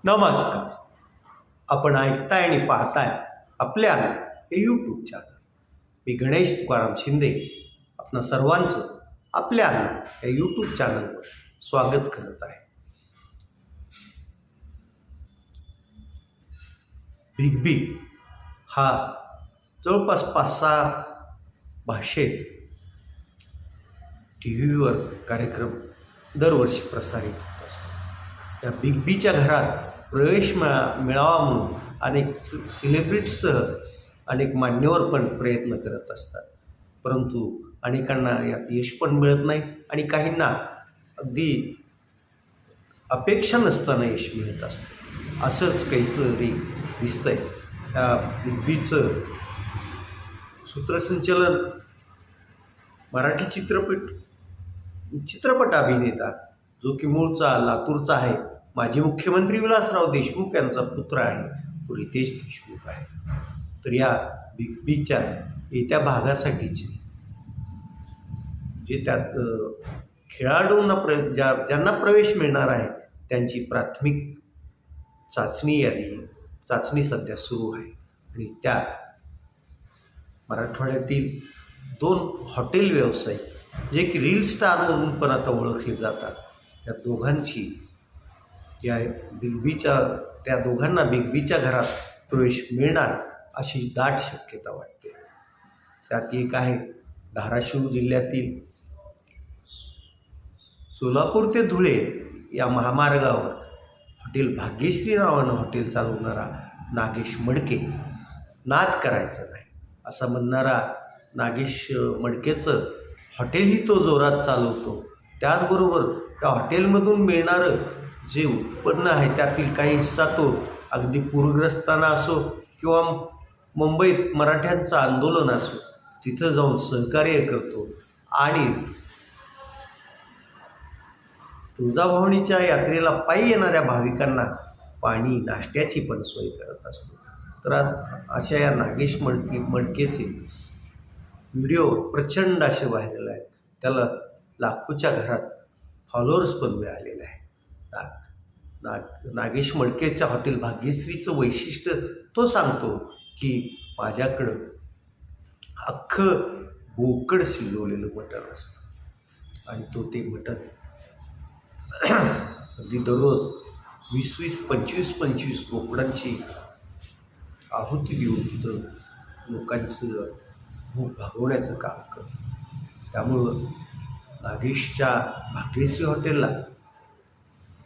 नमस्कार. आपण ऐकताय आणि पाहताय आपल्या हे यूट्यूब चॅनल. मी गणेश तुकाराम शिंदे आपणा सर्वांचं आपल्या या यूट्यूब चॅनलवर स्वागत करत आहे. बिग बी हा जवळपास 5-6 भाषेत टी व्हीवर कार्यक्रम दरवर्षी प्रसारित होत असतो. त्या बिग बीच्या घरात प्रवेश मिळावा म्हणून अनेक सेलिब्रिटीसह अनेक मान्यवर पण प्रयत्न करत असतात, परंतु अनेकांना यात यश पण मिळत नाही आणि काहींना अगदी अपेक्षा नसताना यश मिळत असतं. असंच काहीतरी दिसतंय. त्या बिग बीचं सूत्रसंचलन मराठी चित्रपट अभिनेता जो की मूळचा लातूरचा आहे, माजी मुख्यमंत्री विलासराव देशमुख यांचा पुत्र आहे, तो रितेश देशमुख आहे. तर या बिग बीच्या येत्या भागासाठीची जे त्यात खेळाडूंना ज्यांना प्रवेश मिळणार आहे त्यांची प्राथमिक चाचणी सध्या सुरू आहे. आणि त्यात मराठवाड्यातील 2 हॉटेल व्यावसायिक जे की रील स्टार म्हणून पण आता ओळखले जातात, त्या दोघांची त्या दोघांना बिग बीच्या घरात प्रवेश मिळणार अशी दाट शक्यता वाटते. त्यात एक आहे धाराशिव जिल्ह्यातील सोलापूर ते धुळे या महामार्गावर हॉटेल भाग्यश्री नावानं हॉटेल चालवणारा नागेश मडके. नाद करायचं नाही असं म्हणणारा नागेश मडकेचं हॉटेलही तो जोरात चालवतो. त्याचबरोबर त्या हॉटेलमधून मिळणारं जे उत्पन्न आहे त्यातील काही हिस्सा तो अगदी पूरग्रस्तांना असो किंवा मुंबईत मराठ्यांचं आंदोलन असो तिथं जाऊन सहकार्य करतो आणि तुळजाभवानीच्या यात्रेला पायी येणाऱ्या भाविकांना पाणी नाश्त्याची पण सोय करत असतो. तर अशा या नागेश मडकेचे व्हिडिओ प्रचंड असे व्हायरल आहेत. त्याला लाखोच्या घरात फॉलोअर्स पण मिळालेले आहे. नागेश मडकेच्या हॉटेल भाग्यश्रीचं वैशिष्ट्य तो सांगतो की माझ्याकडं अख्खं बोकड शिजवलेलं मटण असतं आणि तो ते मटण अगदी दररोज 20-20, 25-25 बोकडांची आहुती देऊन तिथं लोकांचं भूक भागवण्याचं काम करतो. त्यामुळं नागेशच्या भाग्यश्री हॉटेलला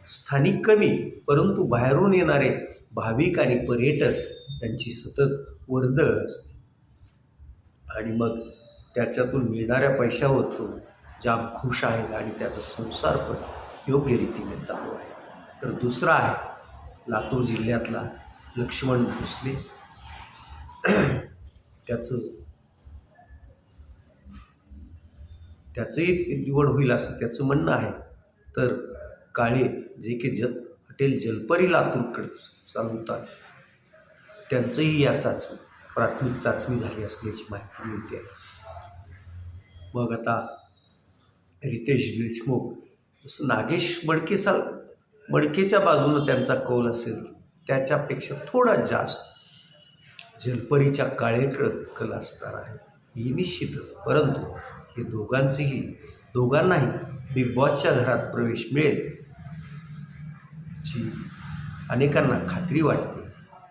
स्थानिक कमी परंतु बाहेरून येणारे भाविक आणि पर्यटक यांची सतत वर्दळ असते आणि मग त्याच्यातून मिळणाऱ्या पैशावर तो जाम खुश आहे आणि त्याचा संसार पण योग्य रीतीने चालू आहे. तर दुसरा आहे लातूर जिल्ह्यातला लक्ष्मण भोसले. त्याचंही निवड होईल असं त्याचं म्हणणं आहे. तर काळे जे की हॉटेल जलपरी लातूरकडे चालवतात त्यांचंही या प्राथमिक चाचणी झाली असल्याची माहिती मिळते. मग आता रितेश देशमुख जसं नागेश मडकेच्या बाजूनं त्यांचा कौल असेल त्याच्यापेक्षा थोडा जास्त जलपरीच्या काळेकडं कल असणार आहे ही निश्चितच. परंतु हे दोघांनाही बिग बॉसच्या घरात प्रवेश मिळेल याची अनेकांना खात्री वाटते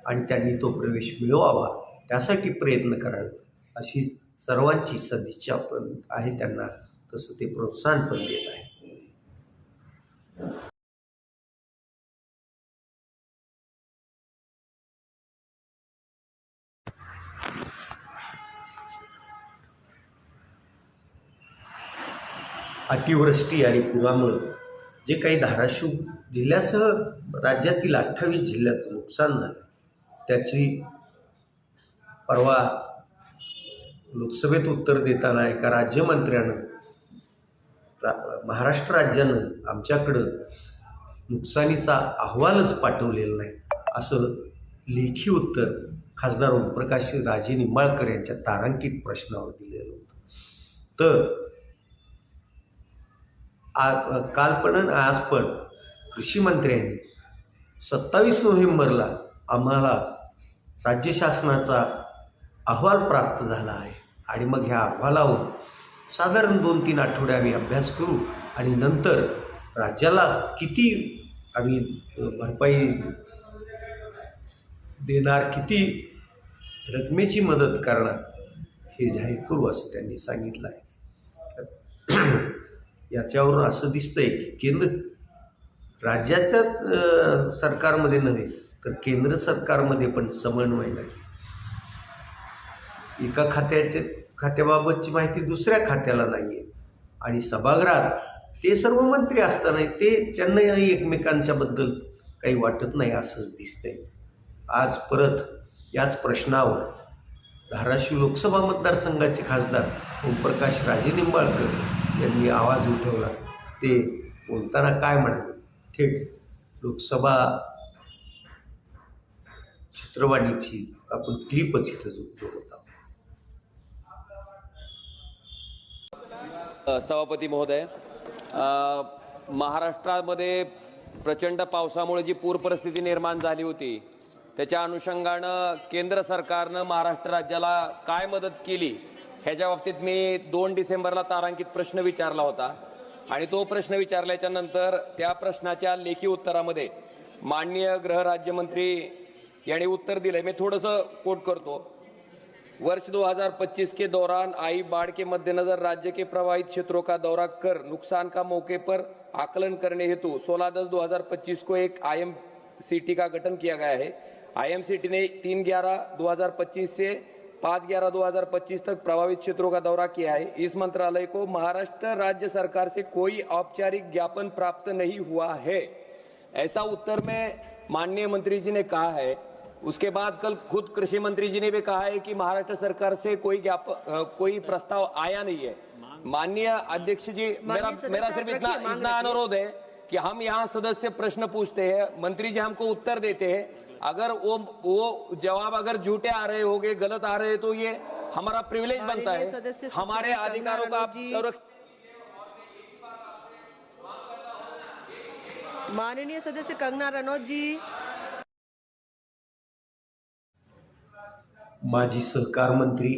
आणि त्यांनी तो प्रवेश मिळवावा त्यासाठी प्रयत्न करावे अशी सर्वांची सदिच्छा पण आहे त्यांना. तसं ते प्रोत्साहन पण देत आहे. अतिवृष्टी आणि पुरामुळं जे काही धाराशिव जिल्ह्यासह राज्यातील 28 जिल्ह्याचं नुकसान झालं त्याची परवा लोकसभेत उत्तर देताना एका राज्यमंत्र्यानं महाराष्ट्र राज्यानं आमच्याकडं नुकसानीचा अहवालच पाठवलेला नाही असं लेखी उत्तर खासदार ओमप्रकाश राजे निंबाळकर यांच्या तारांकित प्रश्नावर दिलेलं होतं. तर काल पण आज पण कृषी मंत्र्यांनी 27 नोव्हेंबरला आम्हाला राज्य शासनाचा अहवाल प्राप्त झाला आहे आणि मग ह्या अहवालावर साधारण 2-3 आठवडे आम्ही अभ्यास करू आणि नंतर राज्याला किती आम्ही भरपाई देणार, किती रकमेची मदत करणार हे जाहीर करू असं त्यांनी सांगितलं आहे. याच्यावरून असं दिसतंय की केंद्र राज्याच्याच सरकारमध्ये नव्हे तर केंद्र सरकारमध्ये पण समन्वय नाही. एका खात्याबाबतची माहिती दुसऱ्या खात्याला नाही आहे आणि सभागृहात ते सर्व मंत्री असताना त्यांना एकमेकांच्याबद्दल काही वाटत नाही असंच दिसतंय. आज परत याच प्रश्नावर धाराशिव लोकसभा मतदारसंघाचे खासदार ओमप्रकाश राजेनिंबाळकर यांनी आवाज उठवला. ते बोलताना काय म्हणाले थेट लोकसभा चित्रवाणीची आपण क्लिपच इथं जोडत आहोत. सभापती महोदय, महाराष्ट्रामध्ये प्रचंड पावसामुळे जी पूर परिस्थिती निर्माण झाली होती त्याच्या अनुषंगानं केंद्र सरकारनं महाराष्ट्र राज्याला काय मदत केली ह्याच्या बाबतीत मी 2 डिसेंबरला तारांकित प्रश्न विचारला होता आणि तो प्रश्न विचारल्याच्या नंतर त्या प्रश्नाच्या लेखी उत्तरामध्ये माननीय गृह राज्यमंत्री यांनी उत्तर दिले. मैं थोड़ंसं कोट करतो. वर्ष 2025 के दौरान आई बाढ़ के मद्देनजर राज्य के प्रभावित क्षेत्रों का दौरा कर नुकसान का मौके पर आकलन करने हेतु 16/10/2025 को एक IMCT का गठन किया गया है. IMCT ने 3/11/2025 से 5/11/2025 तक प्रभावित क्षेत्रों का दौरा किया है. इस मंत्रालय को महाराष्ट्र राज्य सरकार से कोई औपचारिक ज्ञापन प्राप्त नहीं हुआ है, ऐसा उत्तर में माननीय मंत्री जी ने कहा है. उसके बाद कल खुद कृषि मंत्री जी ने भी कहा है कि महाराष्ट्र सरकार से कोई प्रस्ताव आया नहीं है. माननीय अध्यक्ष जी, मेरा सिर्फ इतना अनुरोध है कि हम यहाँ सदस्य प्रश्न पूछते हैं, मंत्री जी हमको उत्तर देते हैं. अगर वो जवाब अगर झूठे आ रहे होंगे, गलत आ रहे तो ये हमारा प्रिविलेज बनता है. हमारे अधिकारों का संरक्षण. माननीय सदस्य कंगना रनौत जी. माजी सहकार मंत्री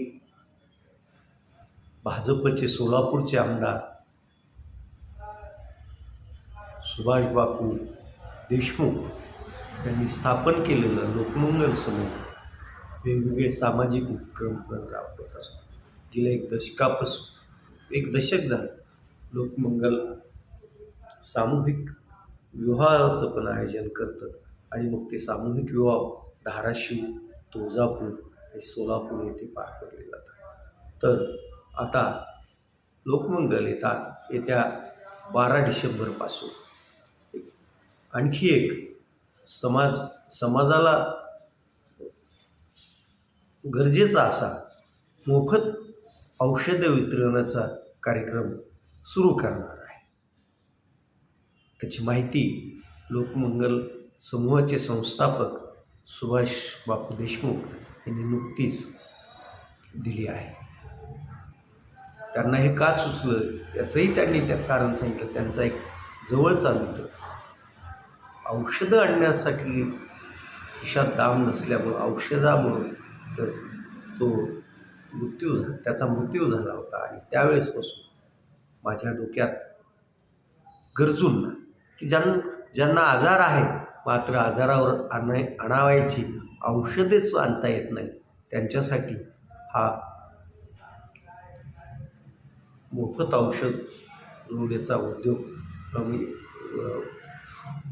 भाजपचे सोलापूरचे आमदार सुभाष बापू देशमुख यांनी स्थापन केलेलं लोकमंगल समूह वेगवेगळे सामाजिक उपक्रम राबवत असतो. गेल्या एक दशक झालं लोकमंगल सामूहिक विवाहाचं पण आयोजन करतं आणि मग ते सामूहिक विवाह धाराशिव, तुळजापूर आणि सोलापूर येथे पार पडले जातात. तर आता लोकमंगल येत्या 12 डिसेंबरपासून आणखी एक समाजाला गरजेचा असा मोफत औषध वितरणाचा कार्यक्रम सुरू करणार आहे. त्याची माहिती लोकमंगल समूहाचे संस्थापक सुभाष बापू देशमुख यांनी नुकतीच दिली आहे. त्यांना हे का सुचलं याचंही त्यांनी कारण सांगितलं. त्यांचा एक जवळचा मित्र औषधं आणण्यासाठी खिशात दाम नसल्यामुळं औषधामुळं त्याचा मृत्यू झाला होता आणि त्यावेळेसपासून माझ्या डोक्यात गरजूंना की ज्यांना आजार आहे मात्र आजारावर आणावायची औषधेच आणता येत नाही त्यांच्यासाठी हा मोफत औषध पुरवण्याचा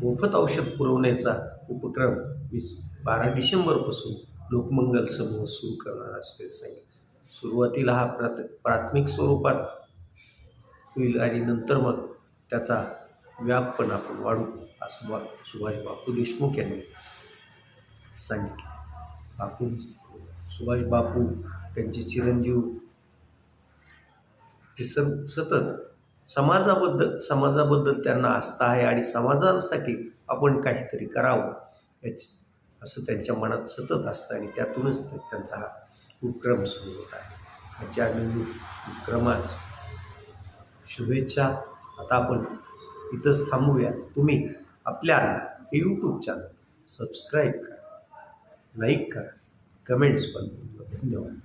मोफत औषध पुरवण्याचा उपक्रम 12 डिसेंबरपासून लोकमंगल समूह सुरू करणार असते सांगितलं. सुरुवातीला हा प्राथमिक स्वरूपात होईल आणि नंतर मग त्याचा व्याप पण आपण वाढू असं सुभाष बापू देशमुख यांनी सांगितलं. सुभाष बापू त्यांचे चिरंजीव ते सतत समाजाबद्दल त्यांना आस्था आहे आणि समाजासाठी आपण काहीतरी करावं असं त्यांच्या मनात सतत असतं आणि त्यातूनच त्यांचा हा उपक्रम सुरू होत आहे. ह्याच्या नवीन उपक्रमास शुभेच्छा. आता आपण इथंच थांबूया. तुम्ही आपल्या हे यूट्यूब चॅनल सबस्क्राईब करा, लाईक करा, कमेंट्स पण. धन्यवाद.